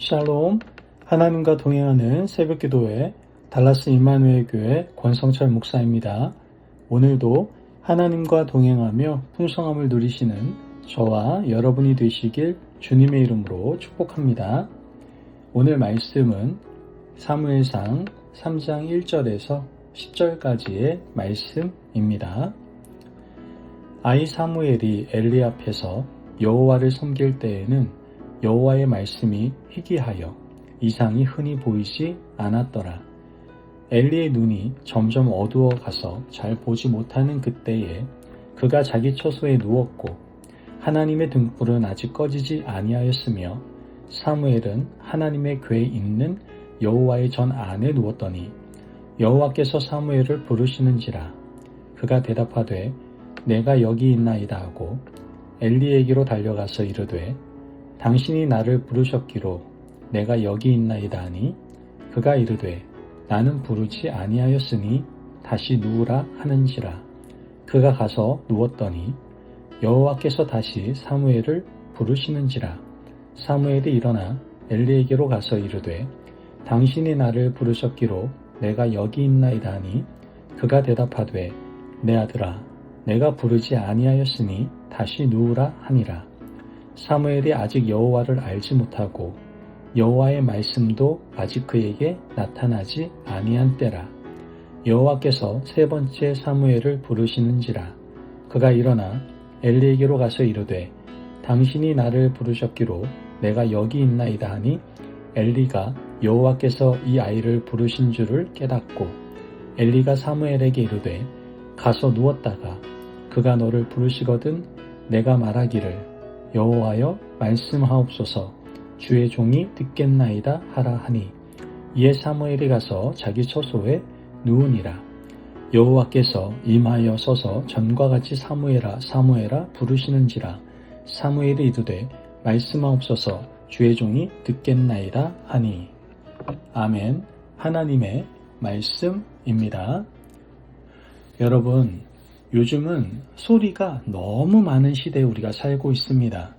샬롬, 하나님과 동행하는 새벽기도회 달라스 임마누엘 교회 권성철 목사입니다. 오늘도 하나님과 동행하며 풍성함을 누리시는 저와 여러분이 되시길 주님의 이름으로 축복합니다. 오늘 말씀은 사무엘상 3장 1절에서 10절까지의 말씀입니다. 아이 사무엘이 엘리 앞에서 여호와를 섬길 때에는 여호와의 말씀이 희귀하여 이상이 흔히 보이지 않았더라. 엘리의 눈이 점점 어두워 가서 잘 보지 못하는 그때에 그가 자기 처소에 누웠고 하나님의 등불은 아직 꺼지지 아니하였으며 사무엘은 하나님의 궤에 있는 여호와의 전 안에 누웠더니 여호와께서 사무엘을 부르시는지라. 그가 대답하되 내가 여기 있나이다 하고 엘리에게로 달려가서 이르되 당신이 나를 부르셨기로 내가 여기 있나이다 하니 그가 이르되 나는 부르지 아니하였으니 다시 누우라 하는지라. 그가 가서 누웠더니 여호와께서 다시 사무엘을 부르시는지라. 사무엘이 일어나 엘리에게로 가서 이르되 당신이 나를 부르셨기로 내가 여기 있나이다 하니 그가 대답하되 내 아들아 내가 부르지 아니하였으니 다시 누우라 하니라. 사무엘이 아직 여호와를 알지 못하고 여호와의 말씀도 아직 그에게 나타나지 아니한 때라. 여호와께서 세 번째 사무엘을 부르시는지라. 그가 일어나 엘리에게로 가서 이르되 당신이 나를 부르셨기로 내가 여기 있나이다 하니 엘리가 여호와께서 이 아이를 부르신 줄을 깨닫고 엘리가 사무엘에게 이르되 가서 누웠다가 그가 너를 부르시거든 내가 말하기를 여호와여 말씀하옵소서 주의 종이 듣겠나이다 하라 하니 이에 사무엘이 가서 자기 처소에 누우니라. 여호와께서 임하여 서서 전과 같이 사무엘아 사무엘아 부르시는지라. 사무엘이 이르되 말씀하옵소서 주의 종이 듣겠나이다 하니. 아멘. 하나님의 말씀입니다. 여러분, 요즘은 소리가 너무 많은 시대에 우리가 살고 있습니다.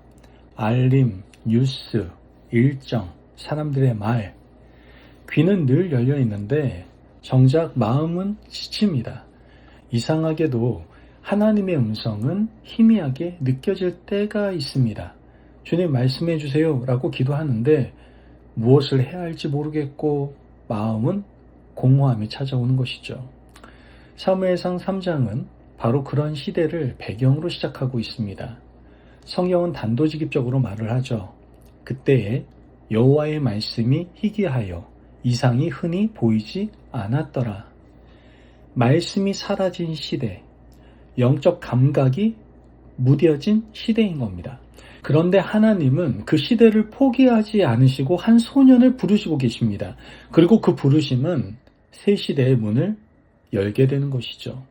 알림, 뉴스, 일정, 사람들의 말. 귀는 늘 열려 있는데 정작 마음은 지칩니다. 이상하게도 하나님의 음성은 희미하게 느껴질 때가 있습니다. 주님 말씀해 주세요 라고 기도하는데 무엇을 해야 할지 모르겠고 마음은 공허함이 찾아오는 것이죠. 사무엘상 3장은 바로 그런 시대를 배경으로 시작하고 있습니다. 성경은 단도직입적으로 말을 하죠. 그때에 여호와의 말씀이 희귀하여 이상이 흔히 보이지 않았더라. 말씀이 사라진 시대, 영적 감각이 무뎌진 시대인 겁니다. 그런데 하나님은 그 시대를 포기하지 않으시고 한 소년을 부르시고 계십니다. 그리고 그 부르심은 새 시대의 문을 열게 되는 것이죠.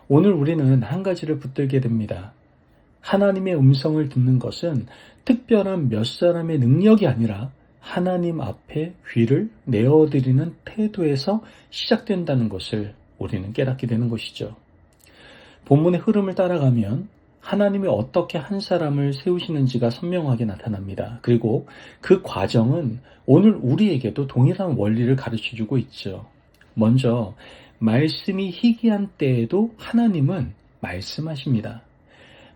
오늘 우리는 한 가지를 붙들게 됩니다. 하나님의 음성을 듣는 것은 특별한 몇 사람의 능력이 아니라 하나님 앞에 귀를 내어드리는 태도에서 시작된다는 것을 우리는 깨닫게 되는 것이죠. 본문의 흐름을 따라가면 하나님이 어떻게 한 사람을 세우시는지가 선명하게 나타납니다. 그리고 그 과정은 오늘 우리에게도 동일한 원리를 가르쳐주고 있죠. 먼저 말씀이 희귀한 때에도 하나님은 말씀하십니다.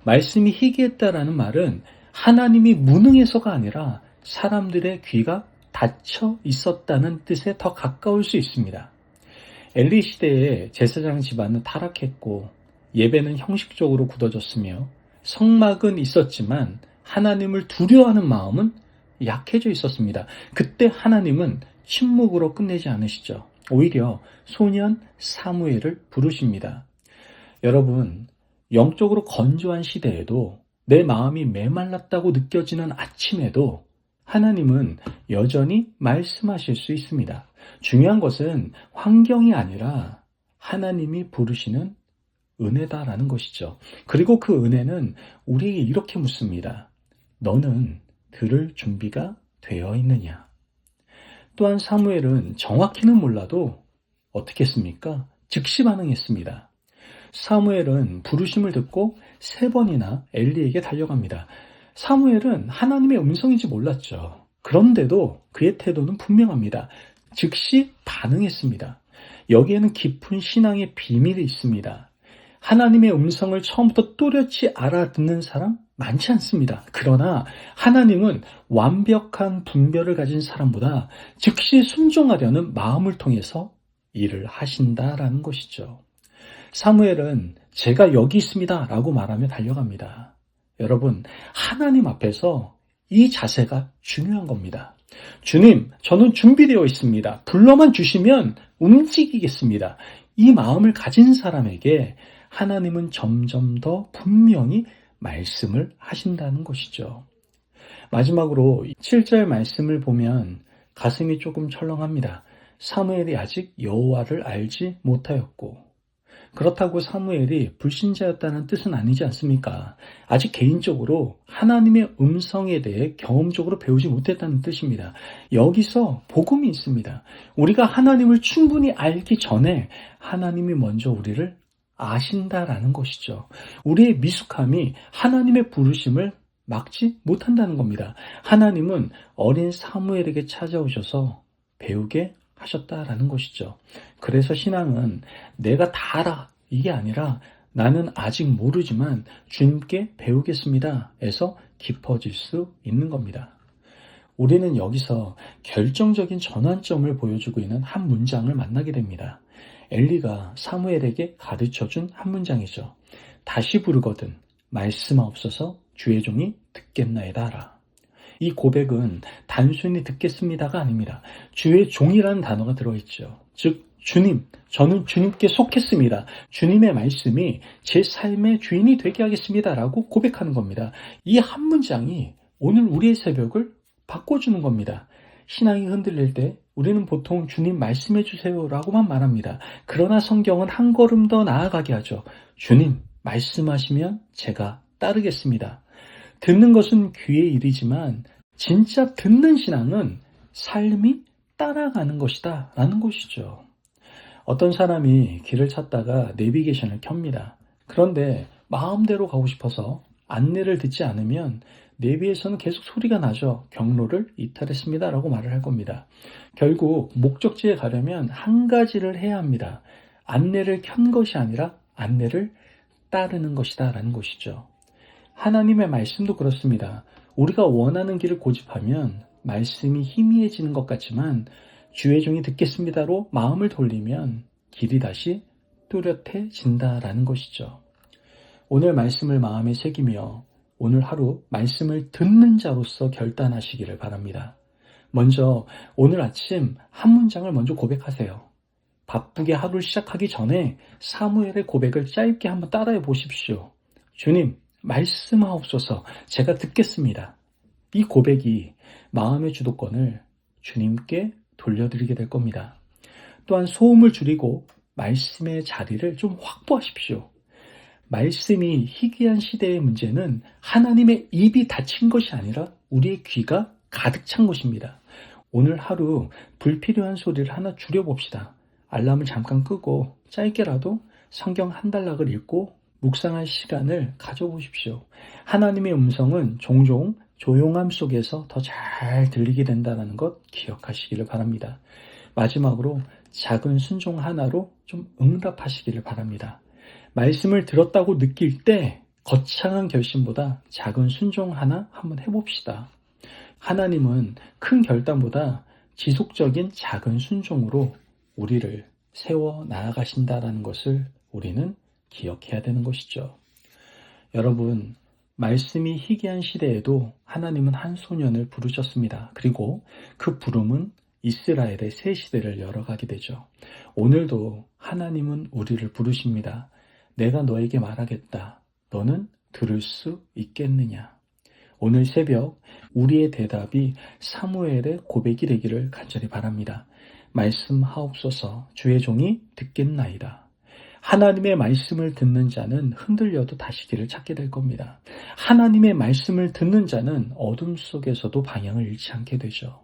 말씀이 희귀했다라는 말은 하나님이 무능해서가 아니라 사람들의 귀가 닫혀 있었다는 뜻에 더 가까울 수 있습니다. 엘리 시대에 제사장 집안은 타락했고 예배는 형식적으로 굳어졌으며 성막은 있었지만 하나님을 두려워하는 마음은 약해져 있었습니다. 그때 하나님은 침묵으로 끝내지 않으시죠. 오히려 소년 사무엘을 부르십니다. 여러분, 영적으로 건조한 시대에도 내 마음이 메말랐다고 느껴지는 아침에도 하나님은 여전히 말씀하실 수 있습니다. 중요한 것은 환경이 아니라 하나님이 부르시는 은혜다라는 것이죠. 그리고 그 은혜는 우리에게 이렇게 묻습니다. 너는 들을 준비가 되어 있느냐? 또한 사무엘은 정확히는 몰라도 어떻게 했습니까? 즉시 반응했습니다. 사무엘은 부르심을 듣고 3번이나 엘리에게 달려갑니다. 사무엘은 하나님의 음성인지 몰랐죠. 그런데도 그의 태도는 분명합니다. 즉시 반응했습니다. 여기에는 깊은 신앙의 비밀이 있습니다. 하나님의 음성을 처음부터 또렷이 알아듣는 사람 많지 않습니다. 그러나 하나님은 완벽한 분별을 가진 사람보다 즉시 순종하려는 마음을 통해서 일을 하신다라는 것이죠. 사무엘은 제가 여기 있습니다 라고 말하며 달려갑니다. 여러분, 하나님 앞에서 이 자세가 중요한 겁니다. 주님, 저는 준비되어 있습니다. 불러만 주시면 움직이겠습니다. 이 마음을 가진 사람에게 하나님은 점점 더 분명히 말씀을 하신다는 것이죠. 마지막으로 7절 말씀을 보면 가슴이 조금 철렁합니다. 사무엘이 아직 여호와를 알지 못하였고, 그렇다고 사무엘이 불신자였다는 뜻은 아니지 않습니까? 아직 개인적으로 하나님의 음성에 대해 경험적으로 배우지 못했다는 뜻입니다. 여기서 복음이 있습니다. 우리가 하나님을 충분히 알기 전에 하나님이 먼저 우리를 아신다라는 것이죠. 우리의 미숙함이 하나님의 부르심을 막지 못한다는 겁니다. 하나님은 어린 사무엘에게 찾아오셔서 배우게 하셨다라는 것이죠. 그래서 신앙은 내가 다 알아 이게 아니라 나는 아직 모르지만 주님께 배우겠습니다 에서 깊어질 수 있는 겁니다. 우리는 여기서 결정적인 전환점을 보여주고 있는 한 문장을 만나게 됩니다. 엘리가 사무엘에게 가르쳐준 한 문장이죠. 다시 부르거든 말씀하옵소서 주의 종이 듣겠나이다 하라. 이 고백은 단순히 듣겠습니다가 아닙니다. 주의 종이라는 단어가 들어있죠. 즉 주님, 저는 주님께 속했습니다. 주님의 말씀이 제 삶의 주인이 되게 하겠습니다 라고 고백하는 겁니다. 이 한 문장이 오늘 우리의 새벽을 바꿔주는 겁니다. 신앙이 흔들릴 때 우리는 보통 주님 말씀해 주세요 라고만 말합니다. 그러나 성경은 한 걸음 더 나아가게 하죠. 주님 말씀하시면 제가 따르겠습니다. 듣는 것은 귀의 일이지만 진짜 듣는 신앙은 삶이 따라가는 것이다 라는 것이죠. 어떤 사람이 길을 찾다가 내비게이션을 켭니다. 그런데 마음대로 가고 싶어서 안내를 듣지 않으면 내비에서는 계속 소리가 나죠. 경로를 이탈했습니다 라고 말을 할 겁니다. 결국 목적지에 가려면 한 가지를 해야 합니다. 안내를 켠 것이 아니라 안내를 따르는 것이다 라는 것이죠. 하나님의 말씀도 그렇습니다. 우리가 원하는 길을 고집하면 말씀이 희미해지는 것 같지만 주의 종이 듣겠습니다로 마음을 돌리면 길이 다시 뚜렷해진다라는 것이죠. 오늘 말씀을 마음에 새기며 오늘 하루 말씀을 듣는 자로서 결단하시기를 바랍니다. 먼저 오늘 아침 한 문장을 먼저 고백하세요. 바쁘게 하루를 시작하기 전에 사무엘의 고백을 짧게 한번 따라해 보십시오. 주님, 말씀하옵소서 제가 듣겠습니다. 이 고백이 마음의 주도권을 주님께 돌려드리게 될 겁니다. 또한 소음을 줄이고 말씀의 자리를 좀 확보하십시오. 말씀이 희귀한 시대의 문제는 하나님의 입이 닫힌 것이 아니라 우리의 귀가 가득 찬 것입니다. 오늘 하루 불필요한 소리를 하나 줄여봅시다. 알람을 잠깐 끄고 짧게라도 성경 한 단락을 읽고 묵상할 시간을 가져보십시오. 하나님의 음성은 종종 조용함 속에서 더 잘 들리게 된다는 것 기억하시기를 바랍니다. 마지막으로 작은 순종 하나로 좀 응답하시기를 바랍니다. 말씀을 들었다고 느낄 때 거창한 결심보다 작은 순종 하나 한번 해봅시다. 하나님은 큰 결단보다 지속적인 작은 순종으로 우리를 세워 나아가신다는 것을 우리는 기억해야 되는 것이죠. 여러분, 말씀이 희귀한 시대에도 하나님은 한 소년을 부르셨습니다. 그리고 그 부름은 이스라엘의 새 시대를 열어가게 되죠. 오늘도 하나님은 우리를 부르십니다. 내가 너에게 말하겠다. 너는 들을 수 있겠느냐? 오늘 새벽 우리의 대답이 사무엘의 고백이 되기를 간절히 바랍니다. 말씀하옵소서 주의 종이 듣겠나이다. 하나님의 말씀을 듣는 자는 흔들려도 다시 길을 찾게 될 겁니다. 하나님의 말씀을 듣는 자는 어둠 속에서도 방향을 잃지 않게 되죠.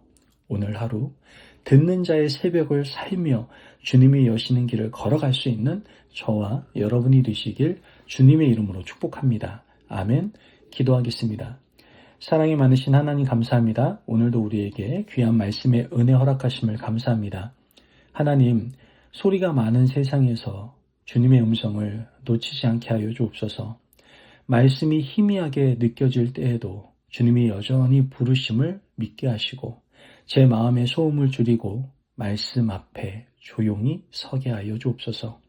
오늘 하루 듣는 자의 새벽을 살며 주님이 여시는 길을 걸어갈 수 있는 저와 여러분이 되시길 주님의 이름으로 축복합니다. 아멘. 기도하겠습니다. 사랑이 많으신 하나님 감사합니다. 오늘도 우리에게 귀한 말씀의 은혜 허락하심을 감사합니다. 하나님, 소리가 많은 세상에서 주님의 음성을 놓치지 않게 하여 주옵소서. 말씀이 희미하게 느껴질 때에도 주님이 여전히 부르심을 믿게 하시고 제 마음의 소음을 줄이고 말씀 앞에 조용히 서게 하여 주옵소서.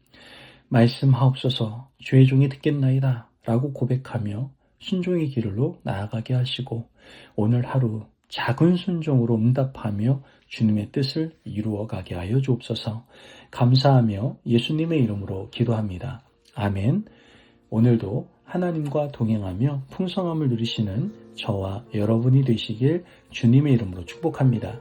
말씀하옵소서. 주의 종이 듣겠나이다 라고 고백하며 순종의 길로 나아가게 하시고 오늘 하루 작은 순종으로 응답하며 주님의 뜻을 이루어가게 하여 주옵소서. 감사하며 예수님의 이름으로 기도합니다. 아멘. 오늘도 하나님과 동행하며 풍성함을 누리시는 저와 여러분이 되시길 주님의 이름으로 축복합니다.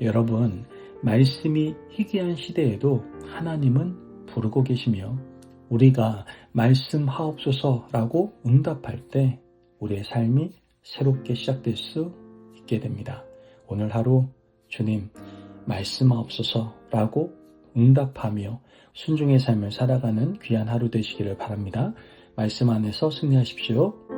여러분, 말씀이 희귀한 시대에도 하나님은 부르고 계시며 우리가 말씀하옵소서라고 응답할 때 우리의 삶이 새롭게 시작될 수 있게 됩니다. 오늘 하루 주님 말씀하옵소서라고 응답하며 순종의 삶을 살아가는 귀한 하루 되시기를 바랍니다. 말씀 안에서 승리하십시오.